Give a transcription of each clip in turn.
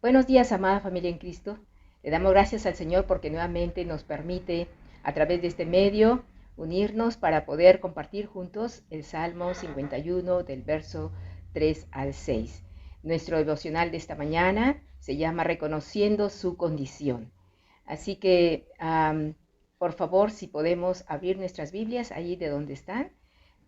Buenos días, amada familia en Cristo. Le damos gracias al Señor porque nuevamente nos permite a través de este medio unirnos para poder compartir juntos el Salmo 51 del verso 3 al 6. Nuestro devocional de esta mañana se llama Reconociendo su condición. Así que, por favor, si podemos abrir nuestras Biblias ahí de donde están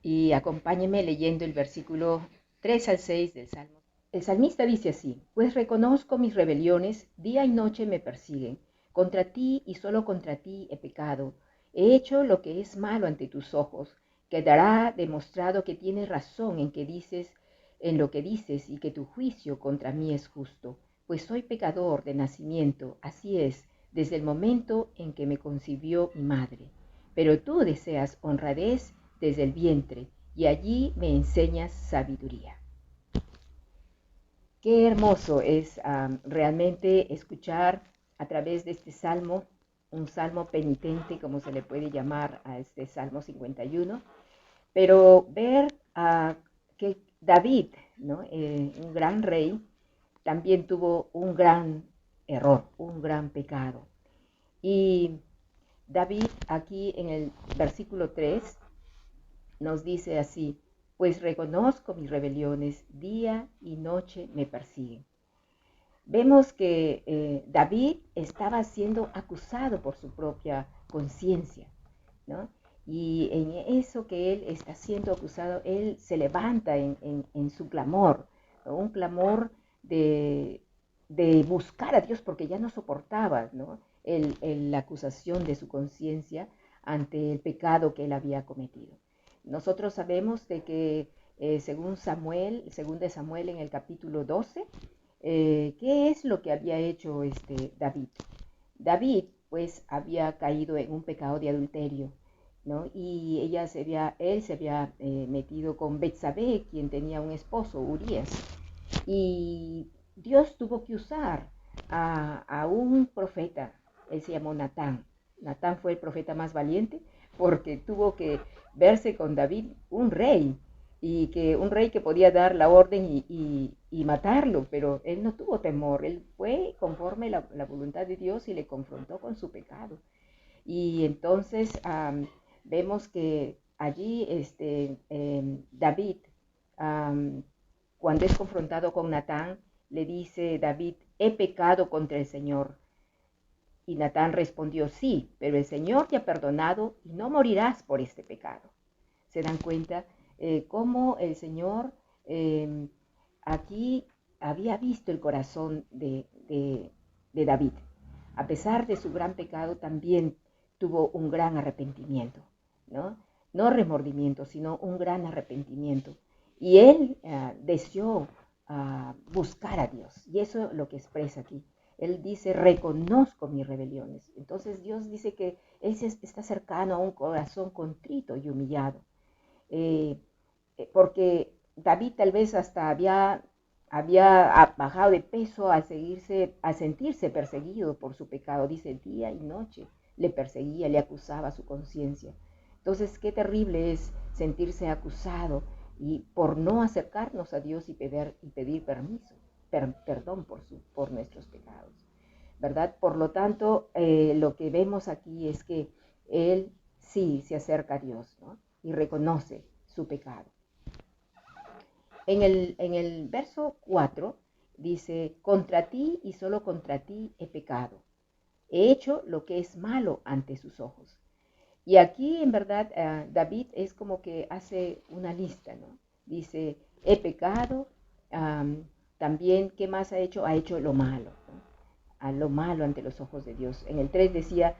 y acompáñenme leyendo el versículo 3 al 6 del Salmo. El salmista dice así: pues reconozco mis rebeliones, día y noche me persiguen. Contra ti y solo contra ti he pecado. He hecho lo que es malo ante tus ojos. Quedará demostrado que tienes razón en lo que dices y que tu juicio contra mí es justo. Pues soy pecador de nacimiento, así es, desde el momento en que me concibió mi madre. Pero tú deseas honradez desde el vientre, y allí me enseñas sabiduría. Qué hermoso es realmente escuchar a través de este salmo, un salmo penitente, como se le puede llamar a este Salmo 51, pero ver que David, ¿no? Un gran rey, también tuvo un gran error, un gran pecado. Y David aquí en el versículo 3 nos dice así: pues reconozco mis rebeliones, día y noche me persiguen. Vemos que David estaba siendo acusado por su propia conciencia, ¿no? Y en eso que él está siendo acusado, él se levanta en su clamor, ¿no? Un clamor de buscar a Dios porque ya no soportaba, ¿no? La acusación de su conciencia ante el pecado que él había cometido. Nosotros sabemos de que según de Samuel en el capítulo 12, ¿qué es lo que había hecho David? David, pues, había caído en un pecado de adulterio, ¿no? Y él se había metido con Betsabé, quien tenía un esposo, Urías. Y Dios tuvo que usar a un profeta, él se llamó Natán. Natán fue el profeta más valiente porque tuvo que verse con David, un rey, y que un rey que podía dar la orden y matarlo, pero él no tuvo temor, él fue conforme la voluntad de Dios y le confrontó con su pecado. Y entonces vemos que allí David, cuando es confrontado con Natán, le dice David: he pecado contra el Señor. Y Natán respondió: sí, pero el Señor te ha perdonado y no morirás por este pecado. ¿Se dan cuenta cómo el Señor aquí había visto el corazón de David? A pesar de su gran pecado, también tuvo un gran arrepentimiento, ¿no? No remordimiento, sino un gran arrepentimiento. Y él deseó buscar a Dios. Y eso es lo que expresa aquí. Él dice: reconozco mis rebeliones. Entonces Dios dice que Él está cercano a un corazón contrito y humillado. Eh, Porque David tal vez hasta había bajado de peso al sentirse perseguido por su pecado. Dice: día y noche le perseguía, le acusaba su conciencia. Entonces, qué terrible es sentirse acusado y por no acercarnos a Dios y pedir permiso, perdón por nuestros pecados, ¿verdad? Por lo tanto, lo que vemos aquí es que él sí se acerca a Dios, ¿no? Y reconoce su pecado. En el verso 4 dice: contra ti y solo contra ti he pecado. He hecho lo que es malo ante sus ojos. Y aquí, en verdad, David es como que hace una lista, ¿no? Dice: he pecado, también, ¿qué más ha hecho? Ha hecho lo malo, ¿no? A lo malo ante los ojos de Dios. En el 3 decía: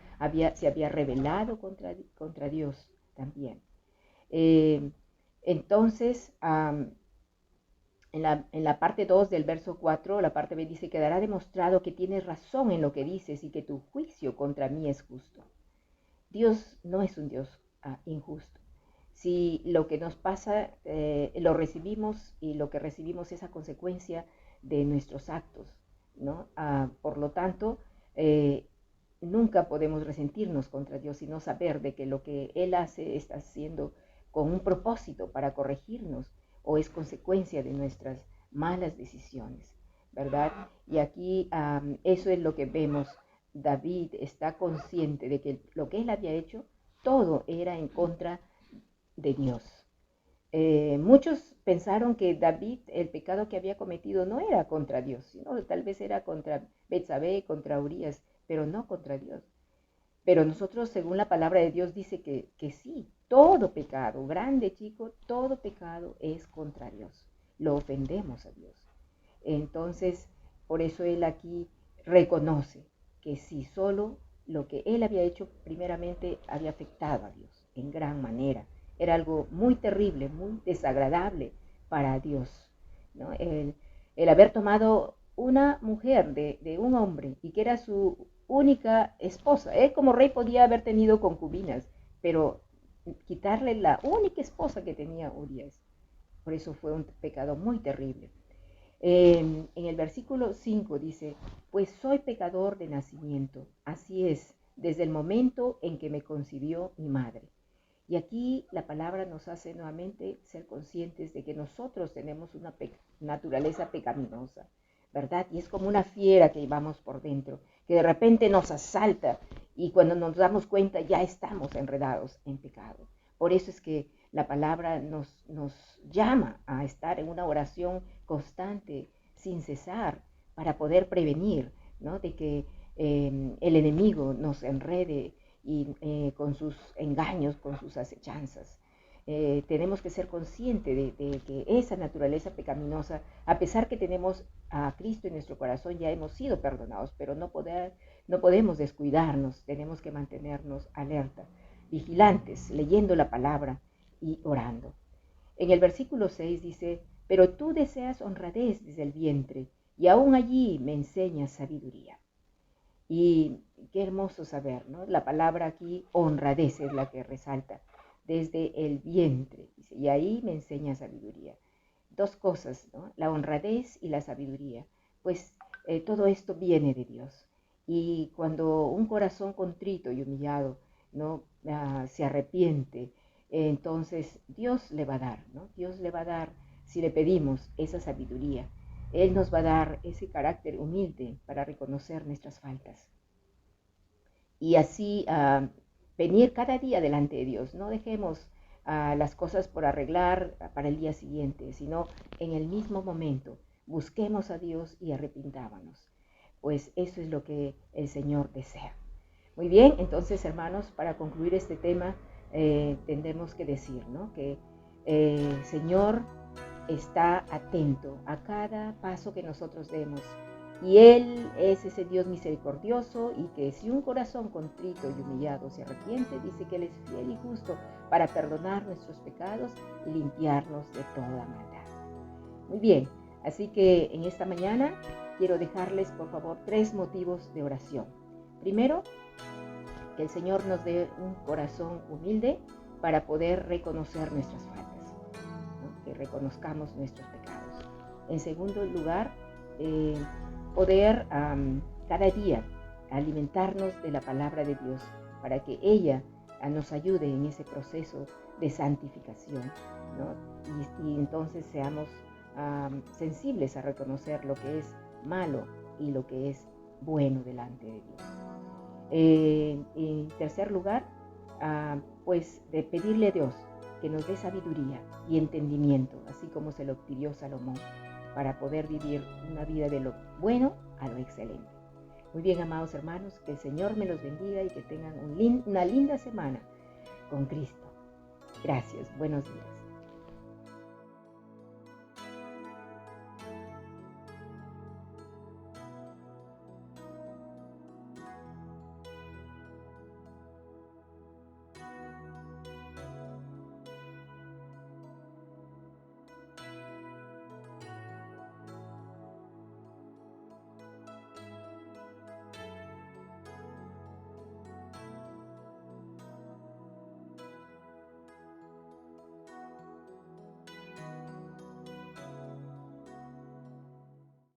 se había rebelado contra Dios también. Eh, entonces, en la parte 2 del verso 4, la parte B dice: quedará demostrado que tienes razón en lo que dices y que tu juicio contra mí es justo. Dios no es un Dios injusto. Si lo que nos pasa lo recibimos, y lo que recibimos es a consecuencia de nuestros actos, ¿no? Por lo tanto, nunca podemos resentirnos contra Dios, sino saber de que lo que Él hace está haciendo con un propósito para corregirnos, o es consecuencia de nuestras malas decisiones, ¿verdad? Y aquí eso es lo que vemos. David está consciente de que lo que él había hecho, todo era en contra de Dios. Muchos pensaron que David, el pecado que había cometido no era contra Dios, sino tal vez era contra Betsabé, contra Urías, pero no contra Dios. Pero nosotros, según la palabra de Dios, dice que sí, todo pecado, grande, chico, todo pecado es contra Dios. Lo ofendemos a Dios. Entonces, por eso él aquí reconoce que sí, solo lo que él había hecho primeramente había afectado a Dios en gran manera. Era algo muy terrible, muy desagradable para Dios, ¿no? El haber tomado una mujer de un hombre y que era su única esposa. Él como rey podía haber tenido concubinas, pero quitarle la única esposa que tenía Urias. Por eso fue un pecado muy terrible. En el versículo 5 dice, pues soy pecador de nacimiento, así es, desde el momento en que me concibió mi madre. Y aquí la palabra nos hace nuevamente ser conscientes de que nosotros tenemos una naturaleza pecaminosa, ¿verdad? Y es como una fiera que llevamos por dentro, que de repente nos asalta y cuando nos damos cuenta ya estamos enredados en pecado. Por eso es que la palabra nos llama a estar en una oración constante, sin cesar, para poder prevenir, ¿no? De que el enemigo nos enrede y con sus engaños, con sus acechanzas. Tenemos que ser conscientes de que esa naturaleza pecaminosa, a pesar que tenemos a Cristo en nuestro corazón, ya hemos sido perdonados, pero no podemos descuidarnos, tenemos que mantenernos alerta, vigilantes, leyendo la palabra y orando. En el versículo 6 dice, pero tú deseas honradez desde el vientre, y aún allí me enseñas sabiduría. Y qué hermoso saber, ¿no? La palabra aquí, honradez, es la que resalta, desde el vientre, dice, y ahí me enseña sabiduría. Dos cosas, ¿no? La honradez y la sabiduría. Pues todo esto viene de Dios. Y cuando un corazón contrito y humillado, ¿no? Se arrepiente, entonces Dios le va a dar, ¿no? Dios le va a dar, si le pedimos esa sabiduría. Él nos va a dar ese carácter humilde para reconocer nuestras faltas. Y así venir cada día delante de Dios. No dejemos las cosas por arreglar para el día siguiente, sino en el mismo momento. Busquemos a Dios y arrepintámonos. Pues eso es lo que el Señor desea. Muy bien, entonces hermanos, para concluir este tema, tendremos que decir, ¿no? Que el Señor está atento a cada paso que nosotros demos. Y Él es ese Dios misericordioso y que si un corazón contrito y humillado se arrepiente, dice que Él es fiel y justo para perdonar nuestros pecados y limpiarnos de toda maldad. Muy bien, así que en esta mañana quiero dejarles por favor 3 motivos de oración. Primero, que el Señor nos dé un corazón humilde para poder reconocer nuestras faltas, ¿no? Que reconozcamos nuestros pecados. En segundo lugar, poder cada día alimentarnos de la palabra de Dios para que ella nos ayude en ese proceso de santificación, ¿no? Y entonces seamos sensibles a reconocer lo que es malo y lo que es bueno delante de Dios. En tercer lugar, pues de pedirle a Dios que nos dé sabiduría y entendimiento, así como se lo pidió Salomón, para poder vivir una vida de lo bueno a lo excelente. Muy bien, amados hermanos, que el Señor me los bendiga y que tengan una linda semana con Cristo. Gracias, buenos días.